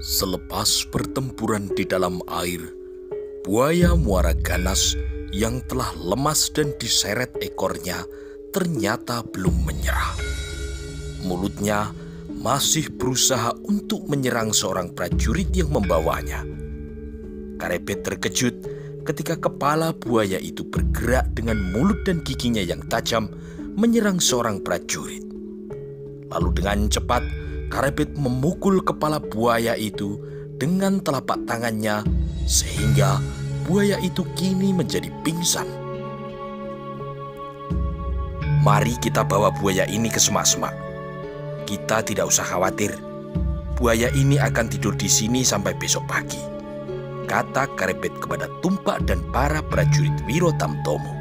Selepas pertempuran di dalam air, buaya muara ganas yang telah lemas dan diseret ekornya ternyata belum menyerah. Mulutnya masih berusaha untuk menyerang seorang prajurit yang membawanya. Karebet terkejut ketika kepala buaya itu bergerak dengan mulut dan giginya yang tajam menyerang seorang prajurit. Lalu dengan cepat, Karebet memukul kepala buaya itu dengan telapak tangannya sehingga buaya itu kini menjadi pingsan. Mari kita bawa buaya ini ke semak-semak. Kita tidak usah khawatir. Buaya ini akan tidur di sini sampai besok pagi, kata Karebet kepada Tumpak dan para prajurit Wirotamtomo.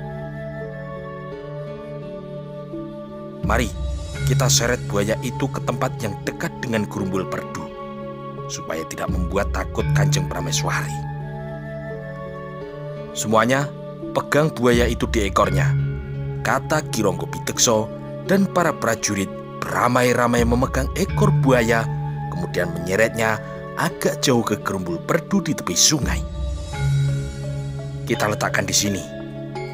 Mari kita seret buaya itu ke tempat yang dekat dengan Grumbul Perdu, supaya tidak membuat takut Kanjeng Prameswari. Semuanya pegang buaya itu di ekornya, kata Ki Ronggo Pitekso, dan para prajurit beramai-ramai memegang ekor buaya, kemudian menyeretnya agak jauh ke Grumbul Perdu di tepi sungai. Kita letakkan di sini,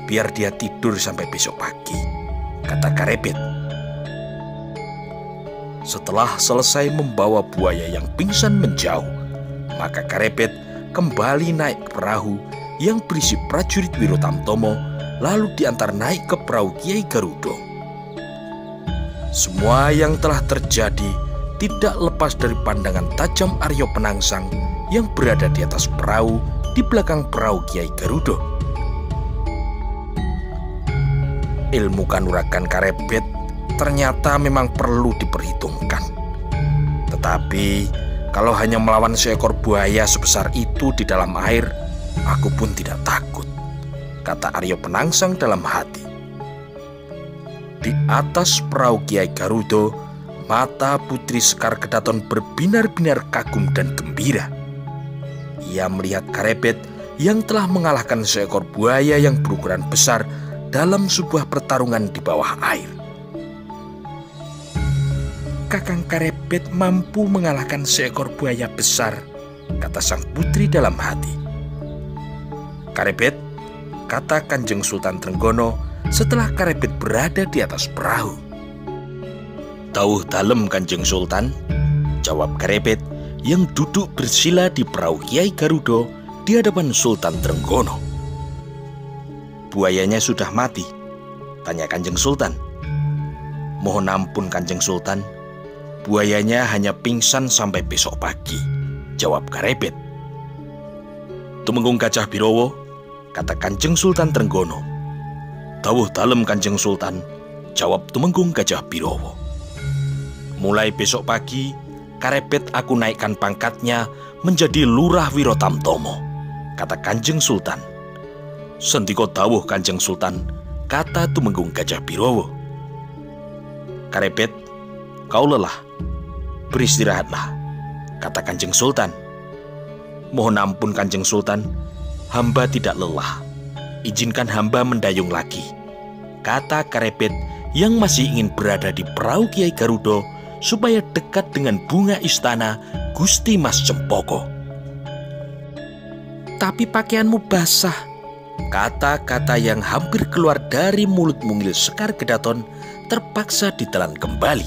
biar dia tidur sampai besok pagi, kata Karebet. Setelah selesai membawa buaya yang pingsan menjauh, maka Karebet kembali naik ke perahu yang berisi prajurit Wirotamtomo, lalu diantar naik ke perahu Kiai Garudo. Semua yang telah terjadi tidak lepas dari pandangan tajam Aryo Penangsang yang berada di atas perahu di belakang perahu Kiai Garudo. Ilmu kanuragan Karebet ternyata memang perlu diperhitungkan. Tetapi kalau hanya melawan seekor buaya sebesar itu di dalam air, aku pun tidak takut, kata Aryo Penangsang dalam hati. Di atas perahu Kiai Garudo, mata Putri Sekar Kedaton berbinar-binar kagum dan gembira. Ia melihat Karebet yang telah mengalahkan seekor buaya yang berukuran besar dalam sebuah pertarungan di bawah air. Kakang Karebet mampu mengalahkan seekor buaya besar, kata sang putri dalam hati. Karebet, kata Kanjeng Sultan Trenggono setelah Karebet berada di atas perahu. Tauh dalem Kanjeng Sultan, jawab Karebet yang duduk bersila di perahu Kiai Garudo di hadapan Sultan Trenggono. Buayanya sudah mati, tanya Kanjeng Sultan. Mohon ampun Kanjeng Sultan, buayanya hanya pingsan sampai besok pagi, jawab Karebet. Tumenggung Gajah Birowo, kata Kanjeng Sultan Trenggono. Dawuh dalem Kanjeng Sultan, jawab Tumenggung Gajah Birowo. Mulai besok pagi, Karebet aku naikkan pangkatnya menjadi Lurah Wirotamtomo, kata Kanjeng Sultan. Sendika dawuh Kanjeng Sultan, kata Tumenggung Gajah Birowo. Karebet, kau lelah, beristirahatlah, kata Kanjeng Sultan. Mohon ampun Kanjeng Sultan, hamba tidak lelah. Izinkan hamba mendayung lagi, kata Karebet yang masih ingin berada di perahu Kiai Garudo supaya dekat dengan bunga istana Gusti Mas Cempoko. Tapi pakaianmu basah, kata-kata yang hampir keluar dari mulut mungil Sekar Kedaton terpaksa ditelan kembali.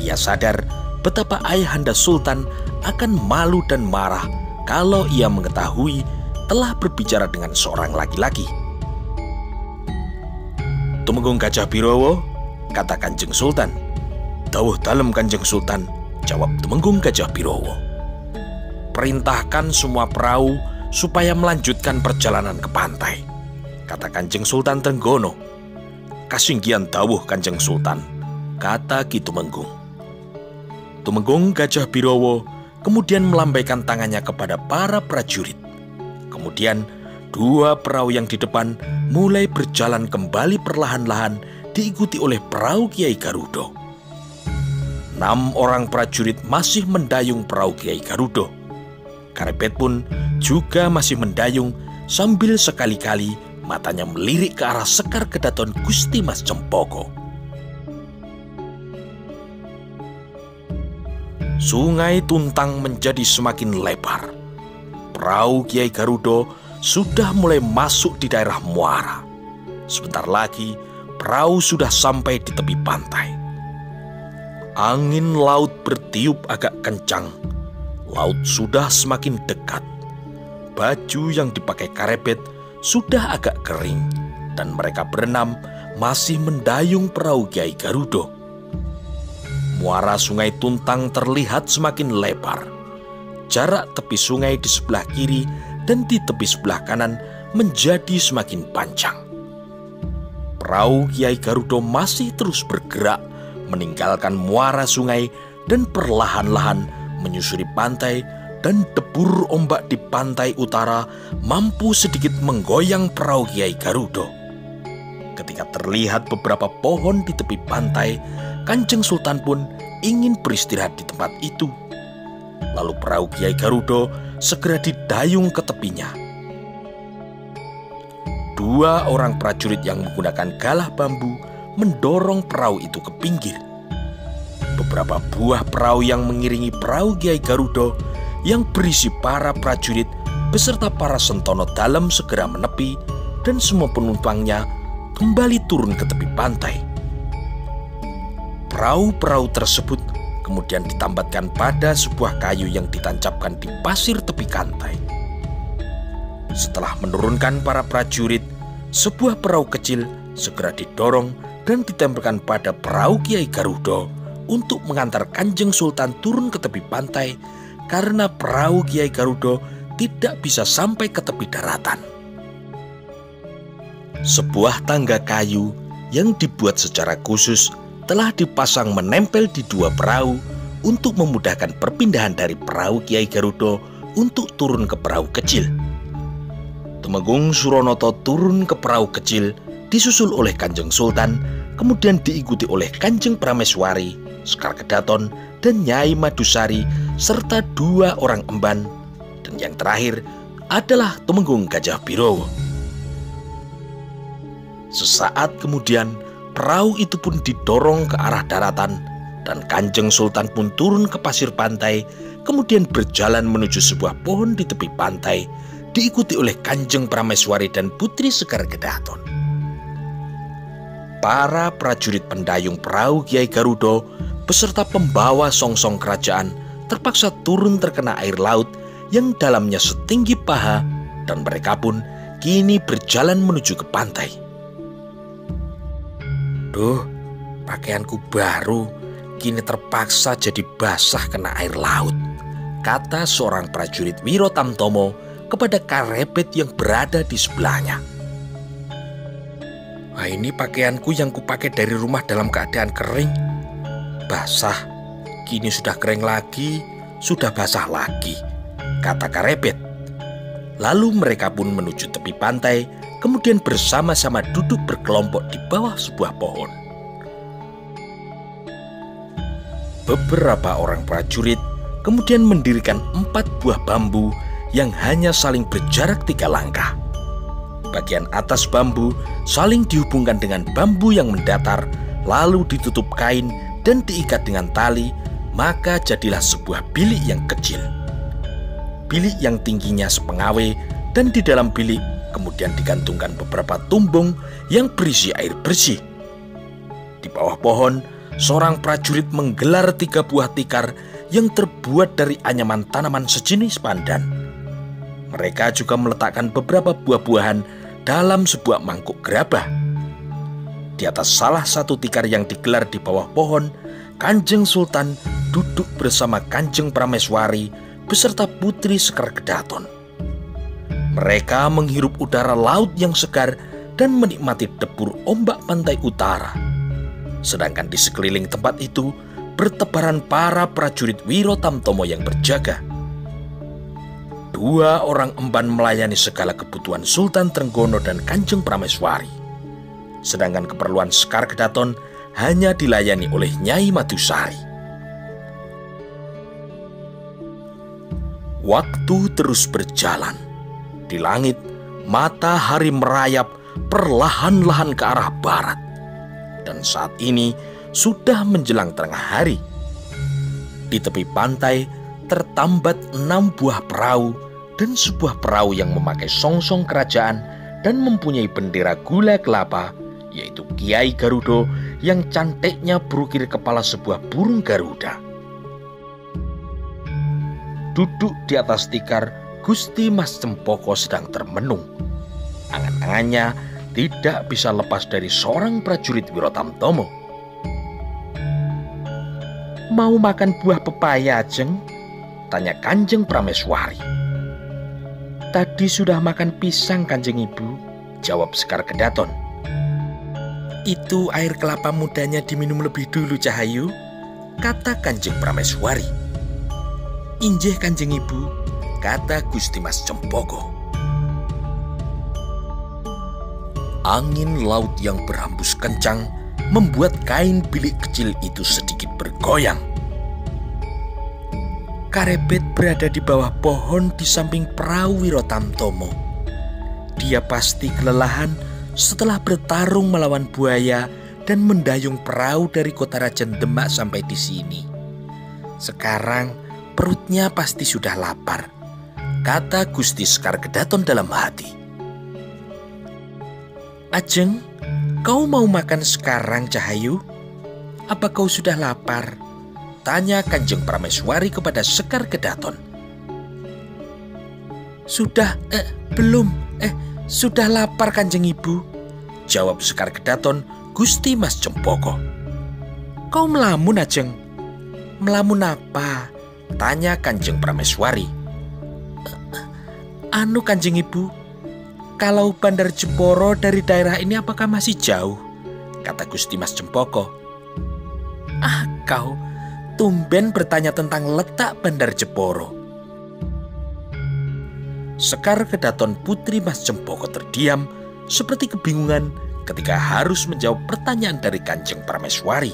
Ia sadar betapa ayahanda Sultan akan malu dan marah kalau ia mengetahui telah berbicara dengan seorang laki-laki. Tumenggung Gajah Birowo, kata Kanjeng Sultan. Dawuh dalem Kanjeng Sultan, jawab Tumenggung Gajah Birowo. Perintahkan semua perahu supaya melanjutkan perjalanan ke pantai, kata Kanjeng Sultan Trenggono. Kasinggihan dawuh Kanjeng Sultan, kata Ki Tumenggung. Tumenggung Gajah Birowo kemudian melambaikan tangannya kepada para prajurit. Kemudian dua perahu yang di depan mulai berjalan kembali perlahan-lahan diikuti oleh perahu Kiai Garudo. 6 orang prajurit masih mendayung perahu Kiai Garudo. Karebet pun juga masih mendayung sambil sekali-kali matanya melirik ke arah Sekar Kedaton Gusti Mas Cempoko. Sungai Tuntang menjadi semakin lebar. Perahu Kiai Garuda sudah mulai masuk di daerah muara. Sebentar lagi, perahu sudah sampai di tepi pantai. Angin laut bertiup agak kencang. Laut sudah semakin dekat. Baju yang dipakai Karebet sudah agak kering, dan mereka berenam masih mendayung perahu Kiai Garuda. Muara Sungai Tuntang terlihat semakin lebar. Jarak tepi sungai di sebelah kiri dan di tepi sebelah kanan menjadi semakin panjang. Perahu Kiai Garuda masih terus bergerak, meninggalkan muara sungai dan perlahan-lahan menyusuri pantai, dan debur ombak di pantai utara mampu sedikit menggoyang perahu Kiai Garuda. Ketika terlihat beberapa pohon di tepi pantai, Kanjeng Sultan pun ingin beristirahat di tempat itu. Lalu perahu Kiai Garuda segera didayung ke tepinya. Dua orang prajurit yang menggunakan galah bambu mendorong perahu itu ke pinggir. Beberapa buah perahu yang mengiringi perahu Kiai Garuda yang berisi para prajurit beserta para sentono dalam segera menepi, dan semua penumpangnya kembali turun ke tepi pantai. Perahu-perahu tersebut kemudian ditambatkan pada sebuah kayu yang ditancapkan di pasir tepi pantai. Setelah menurunkan para prajurit, sebuah perahu kecil segera didorong dan ditempelkan pada perahu Kiai Garuda untuk mengantar Kanjeng Sultan turun ke tepi pantai, karena perahu Kiai Garuda tidak bisa sampai ke tepi daratan. Sebuah tangga kayu yang dibuat secara khusus telah dipasang menempel di dua perahu untuk memudahkan perpindahan dari perahu Kiai Garuda untuk turun ke perahu kecil. Temenggung Suronoto turun ke perahu kecil disusul oleh Kanjeng Sultan, kemudian diikuti oleh Kanjeng Prameswari, Sekar Kedaton, dan Nyai Madusari serta dua orang emban, dan yang terakhir adalah Temenggung Gajah Birowo. Sesaat kemudian perahu itu pun didorong ke arah daratan, dan Kanjeng Sultan pun turun ke pasir pantai, kemudian berjalan menuju sebuah pohon di tepi pantai, diikuti oleh Kanjeng Prameswari dan Putri Sekar Kedaton. Para prajurit pendayung perahu Kiai Garuda beserta pembawa songsong kerajaan terpaksa turun terkena air laut yang dalamnya setinggi paha, dan mereka pun kini berjalan menuju ke pantai. "Duh, pakaianku baru kini terpaksa jadi basah kena air laut," kata seorang prajurit Wiro Tamtomo kepada Karebet yang berada di sebelahnya. "Ini pakaianku yang kupakai dari rumah dalam keadaan kering. Basah, kini sudah kering lagi, sudah basah lagi," kata Karebet. Lalu mereka pun menuju tepi pantai, kemudian bersama-sama duduk berkelompok di bawah sebuah pohon. Beberapa orang prajurit kemudian mendirikan 4 buah bambu yang hanya saling berjarak 3 langkah. Bagian atas bambu saling dihubungkan dengan bambu yang mendatar, lalu ditutup kain dan diikat dengan tali, maka jadilah sebuah bilik yang kecil. Bilik yang tingginya sepengawe, dan di dalam bilik kemudian digantungkan beberapa tumbung yang berisi air bersih. Di bawah pohon, seorang prajurit menggelar 3 buah tikar yang terbuat dari anyaman tanaman sejenis pandan. Mereka juga meletakkan beberapa buah-buahan dalam sebuah mangkuk gerabah. Di atas salah satu tikar yang digelar di bawah pohon, Kanjeng Sultan duduk bersama Kanjeng Prameswari beserta Putri Sekar Kedaton. Mereka menghirup udara laut yang segar dan menikmati debur ombak pantai utara. Sedangkan di sekeliling tempat itu bertebaran para prajurit Wiro Tamtomo yang berjaga. 2 orang emban melayani segala kebutuhan Sultan Trenggono dan Kanjeng Prameswari. Sedangkan keperluan Sekar Kedaton hanya dilayani oleh Nyai Madusari. Waktu terus berjalan. Di langit, matahari merayap perlahan-lahan ke arah barat. Dan saat ini sudah menjelang tengah hari. Di tepi pantai tertambat 6 buah perahu dan sebuah perahu yang memakai songsong kerajaan dan mempunyai bendera gula kelapa, yaitu Kiai Garudo yang cantiknya berukir kepala sebuah burung Garuda. Duduk di atas tikar, Gusti Mas Cempoko sedang termenung. Angan-angannya tidak bisa lepas dari seorang prajurit Wirotamtomo. "Mau makan buah pepaya, Ajeng?" tanya Kanjeng Prameswari. "Tadi sudah makan pisang, Kanjeng Ibu," jawab Sekar Kedaton. "Itu air kelapa mudanya diminum lebih dulu, Cahayu," kata Kanjeng Prameswari. "Injih, Kanjeng Ibu," kata Gusti Mas Cempoko. Angin laut yang berhembus kencang membuat kain bilik kecil itu sedikit bergoyang. Karebet berada di bawah pohon di samping perahu Wirotamtomo. Dia pasti kelelahan setelah bertarung melawan buaya dan mendayung perahu dari kota Rajan Demak sampai di sini. Sekarang perutnya pasti sudah lapar, kata Gusti Sekar Kedaton dalam hati. "Ajeng, kau mau makan sekarang, Cahayu? Apa kau sudah lapar?" tanya Kanjeng Prameswari kepada Sekar Kedaton. Belum, sudah lapar, Kanjeng Ibu," jawab Sekar Kedaton Gusti Mas Cempoko. "Kau melamun, Ajeng?" "Melamun apa?" tanya Kanjeng Prameswari. "Anu, Kanjeng Ibu, kalau Bandar Jeporo dari daerah ini apakah masih jauh?" kata Gusti Mas Cempoko. "Ah, kau tumben bertanya tentang letak Bandar Jeporo." Sekar Kedaton Putri Mas Cempoko terdiam seperti kebingungan ketika harus menjawab pertanyaan dari Kanjeng Prameswari.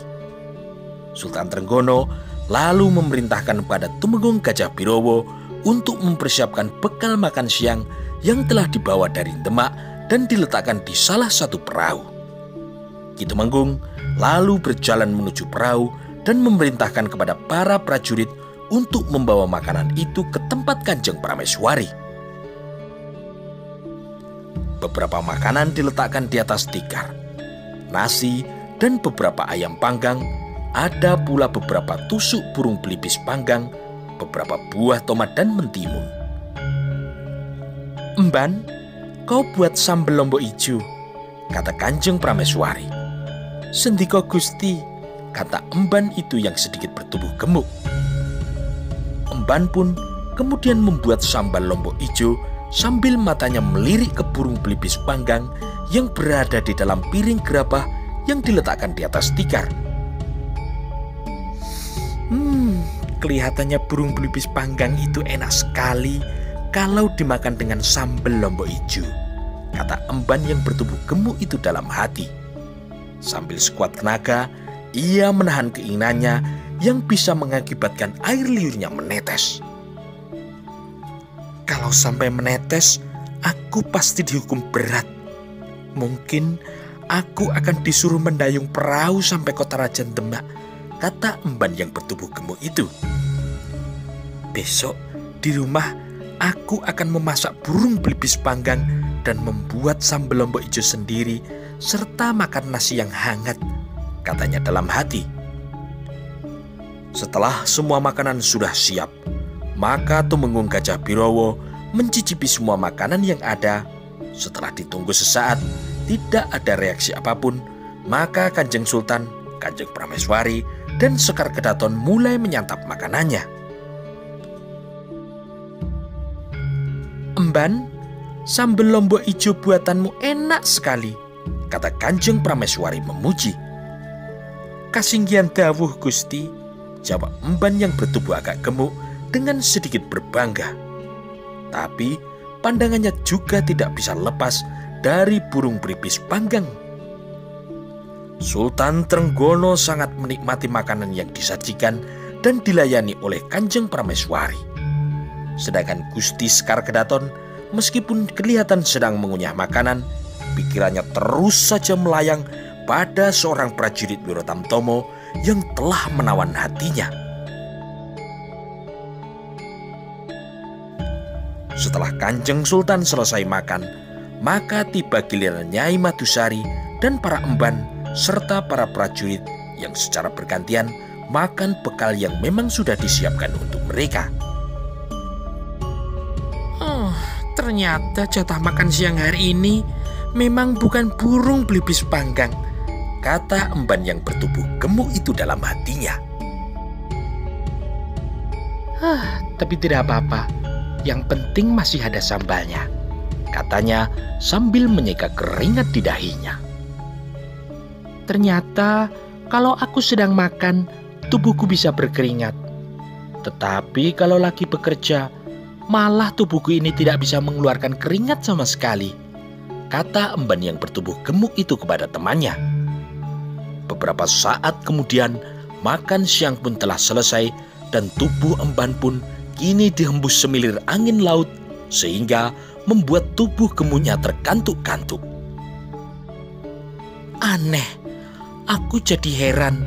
Sultan Trenggono lalu memerintahkan pada Tumenggung Gajah Birowo untuk mempersiapkan bekal makan siang yang telah dibawa dari Demak dan diletakkan di salah satu perahu. Ki Tumenggung lalu berjalan menuju perahu dan memerintahkan kepada para prajurit untuk membawa makanan itu ke tempat Kanjeng Prameswari. Beberapa makanan diletakkan di atas tikar, nasi dan beberapa ayam panggang, ada pula beberapa tusuk burung belibis panggang, beberapa buah tomat dan mentimun. "Emban, kau buat sambel lombok ijo," kata Kanjeng Prameswari. "Sendika Gusti," kata emban itu yang sedikit bertubuh gemuk. Emban pun kemudian membuat sambal lombok ijo sambil matanya melirik ke burung belibis panggang yang berada di dalam piring gerabah yang diletakkan di atas tikar. Kelihatannya burung belibis panggang itu enak sekali kalau dimakan dengan sambal lombok ijo," kata emban yang bertubuh gemuk itu dalam hati. Sambil sekuat tenaga, ia menahan keinginannya yang bisa mengakibatkan air liurnya menetes. "Kalau sampai menetes, aku pasti dihukum berat. Mungkin aku akan disuruh mendayung perahu sampai kota Rajan Demak," kata emban yang bertubuh gemuk itu. "Besok di rumah aku akan memasak burung belibis panggang dan membuat sambal lombok ijo sendiri serta makan nasi yang hangat," katanya dalam hati. Setelah semua makanan sudah siap, maka Tumenggung Gajah Birowo mencicipi semua makanan yang ada. Setelah ditunggu sesaat, tidak ada reaksi apapun, maka Kanjeng Sultan, Kanjeng Prameswari, dan Sekar Kedaton mulai menyantap makanannya. "Emban, sambal lombok ijo buatanmu enak sekali," kata Kanjeng Prameswari memuji. "Kasinggihan dawuh Gusti," jawab emban yang bertubuh agak gemuk dengan sedikit berbangga. Tapi pandangannya juga tidak bisa lepas dari burung belibis panggang. Sultan Trenggono sangat menikmati makanan yang disajikan dan dilayani oleh Kanjeng Prameswari. Sedangkan Gusti Sekar Kedaton meskipun kelihatan sedang mengunyah makanan, pikirannya terus saja melayang pada seorang prajurit Wirotamtomo yang telah menawan hatinya. Setelah Kanjeng Sultan selesai makan, maka tiba giliran Nyai Madusari dan para emban serta para prajurit yang secara bergantian makan bekal yang memang sudah disiapkan untuk mereka. Oh, ternyata jatah makan siang hari ini memang bukan burung belibis panggang, kata emban yang bertubuh gemuk itu dalam hatinya. Tapi tidak apa-apa, yang penting masih ada sambalnya, katanya sambil menyeka keringat di dahinya. Ternyata kalau aku sedang makan, tubuhku bisa berkeringat. Tetapi kalau lagi bekerja, malah tubuhku ini tidak bisa mengeluarkan keringat sama sekali, kata emban yang bertubuh gemuk itu kepada temannya. Beberapa saat kemudian, makan siang pun telah selesai dan tubuh emban pun kini dihembus semilir angin laut sehingga membuat tubuh gemuknya terkantuk-kantuk. Aneh, aku jadi heran.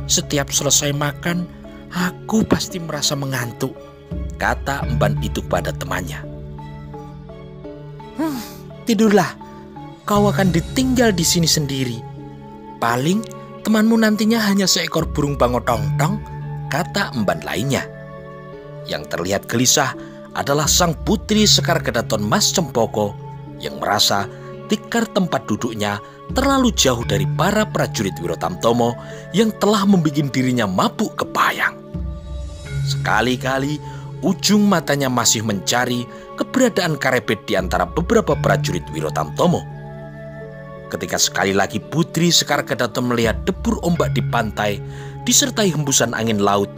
Setiap selesai makan, aku pasti merasa mengantuk, kata emban itu kepada temannya. Tidurlah, kau akan ditinggal di sini sendiri. Paling temanmu nantinya hanya seekor burung bangotongtong, kata emban lainnya. Yang terlihat gelisah adalah sang putri Sekar Kedaton Mas Cempoko yang merasa tikar tempat duduknya terlalu jauh dari para prajurit Wirotamtomo yang telah membuat dirinya mabuk kepayang. Sekali-kali ujung matanya masih mencari keberadaan Karebet di antara beberapa prajurit Wirotamtomo. Ketika sekali lagi Putri Sekar Kedaton melihat debur ombak di pantai disertai hembusan angin laut,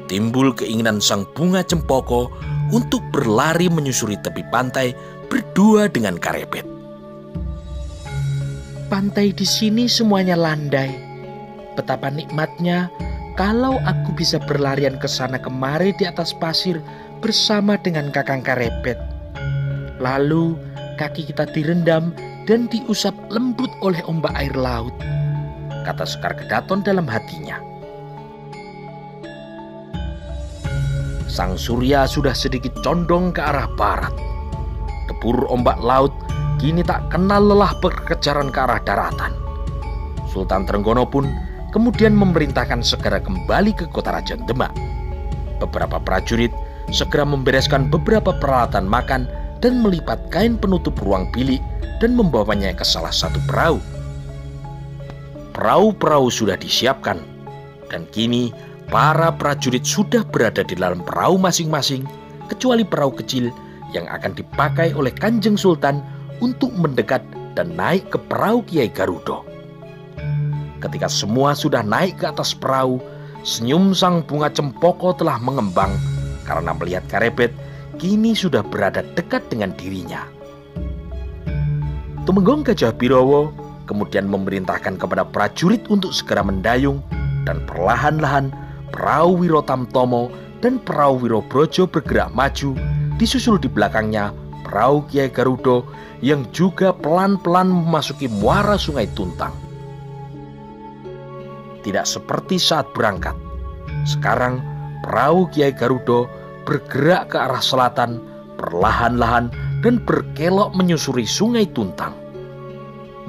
timbul keinginan sang Bunga Cempoko untuk berlari menyusuri tepi pantai berdua dengan Karebet. Pantai di sini semuanya landai. Betapa nikmatnya kalau aku bisa berlarian ke sana kemari di atas pasir bersama dengan Kakang Karebet. Lalu kaki kita direndam dan diusap lembut oleh ombak air laut, kata Sekar Kedaton dalam hatinya. Sang surya sudah sedikit condong ke arah barat. Debur ombak laut kini tak kenal lelah berkejaran ke arah daratan. Sultan Trenggono pun kemudian memerintahkan segera kembali ke kota Raja Demak. Beberapa prajurit segera membereskan beberapa peralatan makan dan melipat kain penutup ruang bilik dan membawanya ke salah satu perahu. Perahu-perahu sudah disiapkan dan kini para prajurit sudah berada di dalam perahu masing-masing kecuali perahu kecil yang akan dipakai oleh Kanjeng Sultan untuk mendekat dan naik ke perahu Kiai Garuda. Ketika semua sudah naik ke atas perahu, senyum sang Bunga Cempoko telah mengembang karena melihat Karebet kini sudah berada dekat dengan dirinya. Tumenggung Gajah Birowo kemudian memerintahkan kepada prajurit untuk segera mendayung dan perlahan-lahan perahu Wirotamtomo dan perahu Wirobrojo bergerak maju, disusul di belakangnya perahu Kiai Garuda yang juga pelan-pelan memasuki muara Sungai Tuntang. Tidak seperti saat berangkat, sekarang perahu Kiai Garuda bergerak ke arah selatan perlahan-lahan dan berkelok menyusuri Sungai Tuntang.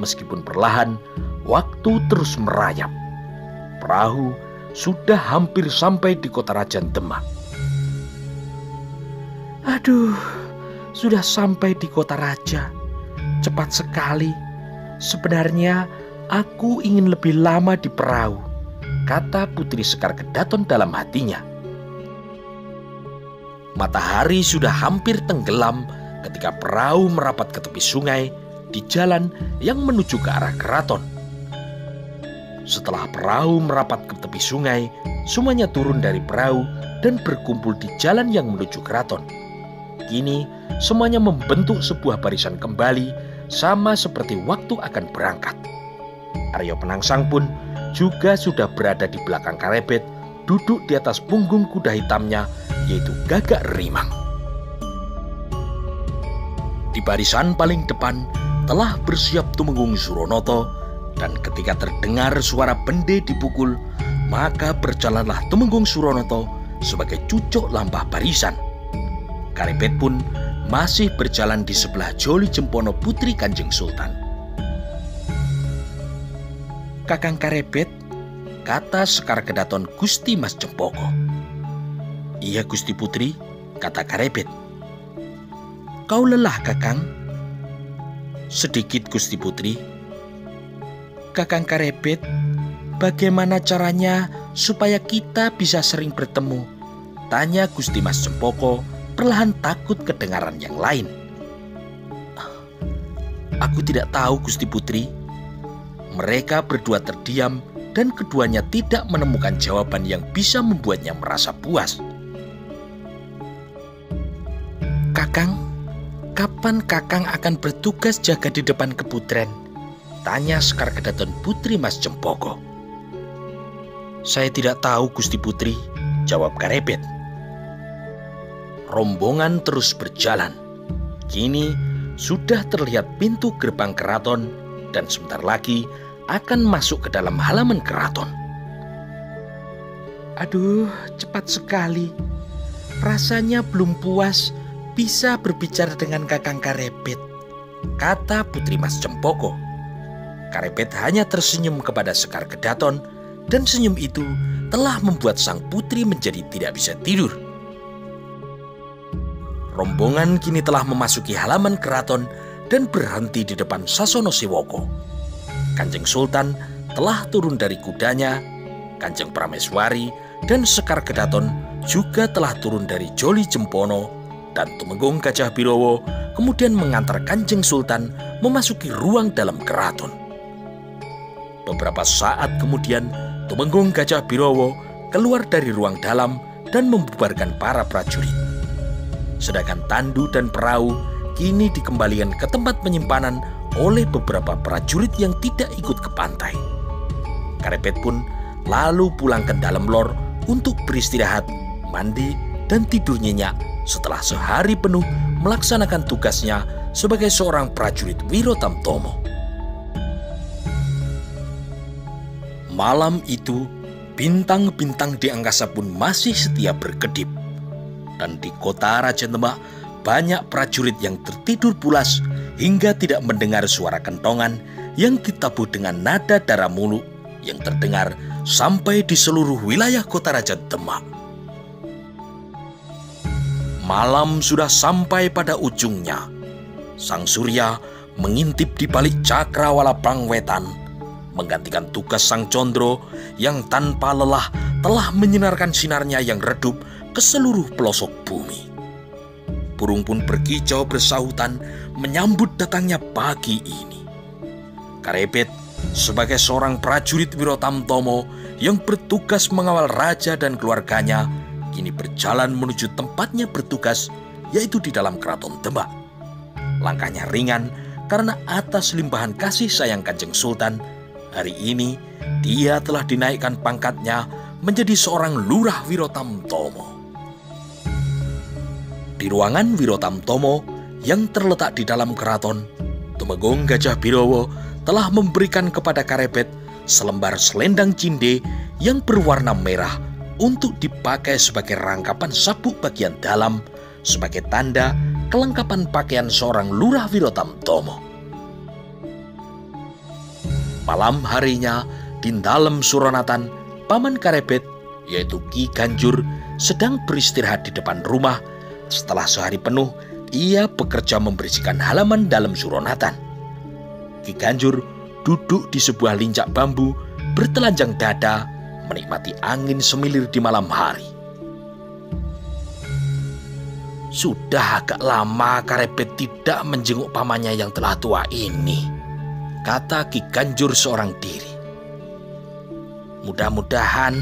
Meskipun perlahan, waktu terus merayap. Perahu sudah hampir sampai di kota Raja Demak. Aduh, sudah sampai di kota raja. Cepat sekali. Sebenarnya aku ingin lebih lama di perahu, kata Putri Sekar Kedaton dalam hatinya. Matahari sudah hampir tenggelam ketika perahu merapat ke tepi sungai di jalan yang menuju ke arah keraton. Setelah perahu merapat ke tepi sungai, semuanya turun dari perahu dan berkumpul di jalan yang menuju keraton. Kini semuanya membentuk sebuah barisan kembali sama seperti waktu akan berangkat. Aryo Penangsang pun juga sudah berada di belakang Karebet, duduk di atas punggung kuda hitamnya yaitu Gagak Rimang. Di barisan paling depan telah bersiap Tumenggung Suronoto, dan ketika terdengar suara bende dipukul, maka berjalanlah Tumenggung Suronoto sebagai cucuk lampah barisan. Karebet pun masih berjalan di sebelah Joli Jempono putri Kanjeng Sultan. "Kakang Karebet," kata Sekar Kedaton Gusti Mas Cempoko. "Iya Gusti Putri," kata Karebet. "Kau lelah, Kakang?" "Sedikit Gusti Putri." "Kakang Karebet, bagaimana caranya supaya kita bisa sering bertemu?" tanya Gusti Mas Cempoko, perlahan takut kedengaran yang lain. "Aku tidak tahu Gusti Putri." Mereka berdua terdiam dan keduanya tidak menemukan jawaban yang bisa membuatnya merasa puas. "Kakang, kapan Kakang akan bertugas jaga di depan keputren?" tanya Sekar Kedaton putri Mas Cempoko. "Saya tidak tahu Gusti Putri," jawab Karebet. Rombongan terus berjalan. Kini sudah terlihat pintu gerbang keraton dan sebentar lagi akan masuk ke dalam halaman keraton. "Aduh, cepat sekali. Rasanya belum puas bisa berbicara dengan Kakang Karebet," kata putri Mas Cempoko. Karebet hanya tersenyum kepada Sekar Kedaton dan senyum itu telah membuat sang putri menjadi tidak bisa tidur. Rombongan kini telah memasuki halaman keraton dan berhenti di depan Sasono Sewoko. Kanjeng Sultan telah turun dari kudanya, Kanjeng Prameswari dan Sekar Kedaton juga telah turun dari Joli Jempono, dan Tumenggung Gajah Birowo kemudian mengantar Kanjeng Sultan memasuki ruang dalam keraton. Beberapa saat kemudian Tumenggung Gajah Birowo keluar dari ruang dalam dan membubarkan para prajurit. Sedangkan tandu dan perahu kini dikembalikan ke tempat penyimpanan oleh beberapa prajurit yang tidak ikut ke pantai. Karebet pun lalu pulang ke dalam lor untuk beristirahat, mandi, dan tidur nyenyak setelah sehari penuh melaksanakan tugasnya sebagai seorang prajurit Wiro Tamtomo. Malam itu, bintang-bintang di angkasa pun masih setia berkedip. Dan di kota Raja Demak, banyak prajurit yang tertidur pulas hingga tidak mendengar suara kentongan yang ditabuh dengan nada darah muluk yang terdengar sampai di seluruh wilayah kota Raja Demak. Malam sudah sampai pada ujungnya. Sang Surya mengintip di balik cakrawala Pangwetan, menggantikan tugas Sang Condro yang tanpa lelah telah menyinarkan sinarnya yang redup ke seluruh pelosok bumi. Burung pun berkicau bersahutan menyambut datangnya pagi ini. Karebet sebagai seorang prajurit Wiro Tamtomo yang bertugas mengawal raja dan keluarganya kini berjalan menuju tempatnya bertugas, yaitu di dalam keraton Demak. Langkahnya ringan karena atas limpahan kasih sayang Kanjeng Sultan, hari ini dia telah dinaikkan pangkatnya menjadi seorang lurah Wiro Tamtomo. Di ruangan Wiro Tamtomo yang terletak di dalam keraton, Tumenggung Gajah Birowo telah memberikan kepada Karebet selembar selendang cinde yang berwarna merah untuk dipakai sebagai rangkapan sabuk bagian dalam sebagai tanda kelengkapan pakaian seorang lurah Wiro Tamtomo. Malam harinya di dalam Suronatan, paman Karebet yaitu Ki Ganjur sedang beristirahat di depan rumah. Setelah sehari penuh, ia bekerja membersihkan halaman dalam Suronatan. Ki Ganjur duduk di sebuah lincak bambu, bertelanjang dada, menikmati angin semilir di malam hari. Sudah agak lama Karebet tidak menjenguk pamannya yang telah tua ini, kata Ki Ganjur seorang diri. Mudah-mudahan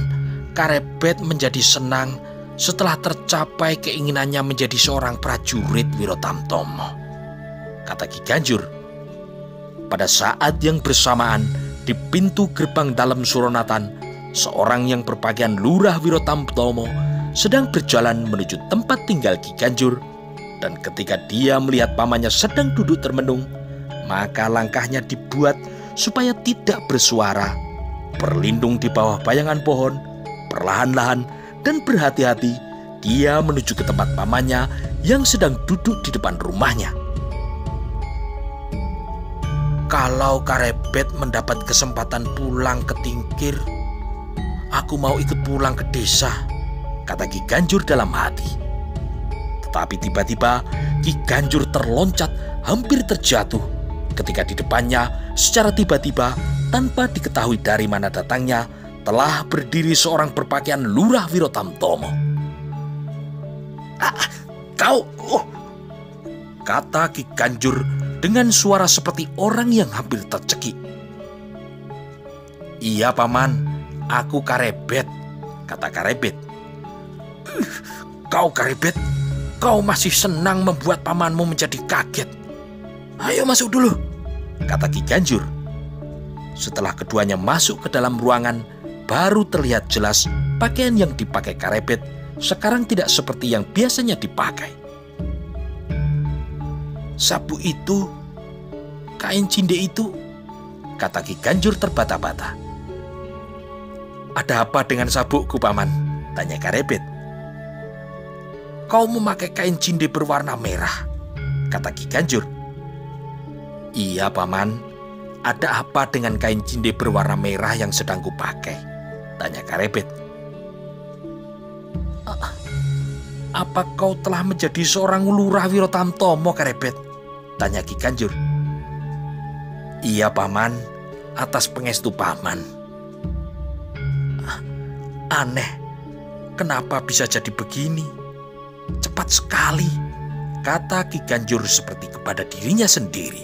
Karebet menjadi senang setelah tercapai keinginannya menjadi seorang prajurit Wiro Tamtomo, kata Ki Ganjur. Pada saat yang bersamaan, di pintu gerbang dalam Suronatan, seorang yang berpakaian lurah Wiro Tamtomo sedang berjalan menuju tempat tinggal Ki Ganjur, dan ketika dia melihat pamannya sedang duduk termenung, maka langkahnya dibuat supaya tidak bersuara, berlindung di bawah bayangan pohon, perlahan-lahan dan berhati-hati dia menuju ke tempat pamannya yang sedang duduk di depan rumahnya. "Kalau Karebet mendapat kesempatan pulang ke Tingkir, aku mau ikut pulang ke desa," kata Ki Ganjur dalam hati. Tetapi tiba-tiba Ki Ganjur terloncat hampir terjatuh ketika di depannya secara tiba-tiba tanpa diketahui dari mana datangnya telah berdiri seorang berpakaian Lurah Wirotamtomo. "Kau!" kata Ki Ganjur dengan suara seperti orang yang hampir tercekik. "Iya paman, aku Karebet," kata Karebet. "Kau Karebet, kau masih senang membuat pamanmu menjadi kaget. Ayo masuk dulu," kata Ki Ganjur. Setelah keduanya masuk ke dalam ruangan, baru terlihat jelas pakaian yang dipakai Karebet sekarang tidak seperti yang biasanya dipakai. "Sabuk itu, kain cinde itu," kata Ki Ganjur terbata-bata. "Ada apa dengan sabukku, paman?" tanya Karebet. "Kau memakai kain cinde berwarna merah," kata Ki Ganjur. "Iya, paman. Ada apa dengan kain cinde berwarna merah yang sedang kupakai?" tanya Karebet. "Apa kau telah menjadi seorang Lurah Wirotamtomo, Karebet?" tanya Ki Ganjur. "Iya, paman, atas pengestu paman." "Aneh, kenapa bisa jadi begini? Cepat sekali," kata Ki Ganjur seperti kepada dirinya sendiri.